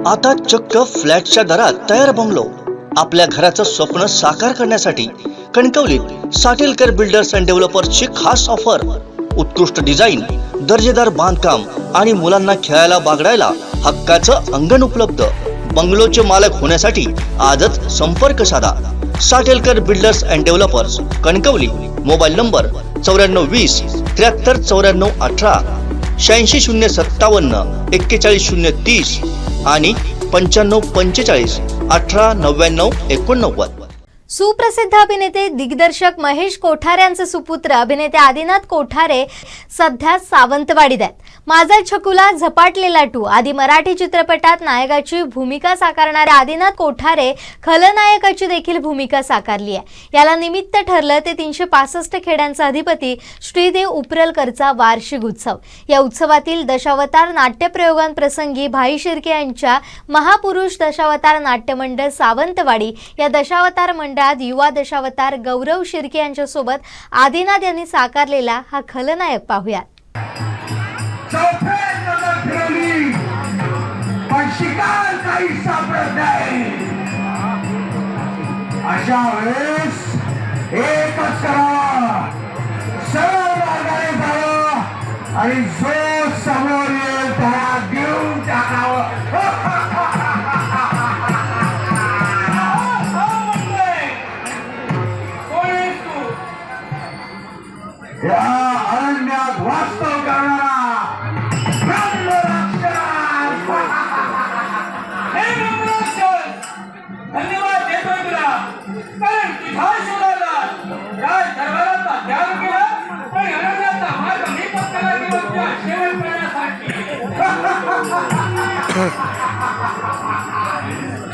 आता चक्क फ्लॅटच्या दरात तयार बंगलो. आपल्या घराचं स्वप्न साकार करण्यासाठी कणकवलीत साटेलकर बिल्डर्स अँड डेव्हलपर्सची खास ऑफर. उत्कृष्ट डिझाईन, दर्जेदार बांधकाम आणि मुलांना खेळायला बागडायला हक्काचं अंगण उपलब्ध. बंगलोचे मालक होण्यासाठी आजच संपर्क साधा. Satelkar builders and developers, Kankavli. Mobile number 9420 73 94 18, 86 057 41 030 आणि 95 45 18 99 89. सुप्रसिद्ध अभिनेते दिग्दर्शक महेश कोठारे यांचे सुपुत्र अभिनेते आदिनाथ कोठारे सध्या सावंतवाडीत आहेत. माझा छकुला, झपाटलेला 2 आदी मराठी चित्रपटात नायकाची भूमिका साकारणारे आदिनाथ कोठारे खलनायकाची देखील भूमिका साकारली आहे. याला निमित्त ठरलं ते 365 खेड्यांचा अधिपती श्रीदेव उपरलकरचा वार्षिक उत्सव. या उत्सवातील दशावतार नाट्यप्रयोगांप्रसंगी भाई शिर्के यांच्या महापुरुष दशावतार नाट्यमंडळ सावंतवाडी या दशावतार मंडळात युवा दशावतार गौरव शिर्के यांच्यासोबत आदिनाथ यांनी साकारलेला हा खलनायक पाहूयात. शिकार काही सापडत नाही. अशा वेळेस एकच करावा, सरळ मार्गाने जावं आणि जो समोर येईल त्याला देऊन टाकावं. या अरण्यात वास्तव करणारा धन्यवाद देतोय तुला, कारण तुझ्या शोधाला राज दरबाराचा त्याग केला आणि अरण्याचा मार्ग मी पत्करला गेलो त्या शेवट करण्यासाठी.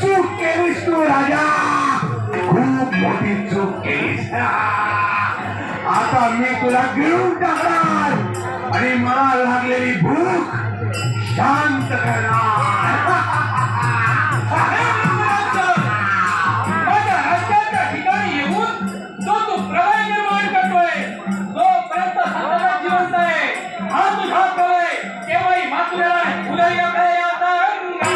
चूक केलीस तू राजा, खूप मोठी चूक केलीस. आता मी तुला गिळून टाकणार आणि मला लागलेली भूक शांत करणार. माझ्या राज्याच्या ठिकाणी येऊन जो तू प्रलय निर्माण करतोय, जोपर्यंत सत्ता जिवंत आहे, हा तुझा प्रलय केव्हाही मातुरेला उदय करायचा रंगा.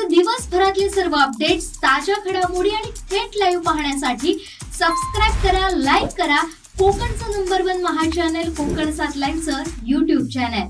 दिवसभरातले सर्व अपडेट्स, ताज्या घडामोडी आणि थेट लाईव्ह पाहण्यासाठी सबस्क्राईब करा, लाईक करा कोकणचं नंबर 1 महा चॅनल कोकण 7 लाईव्हचं YouTube चॅनल.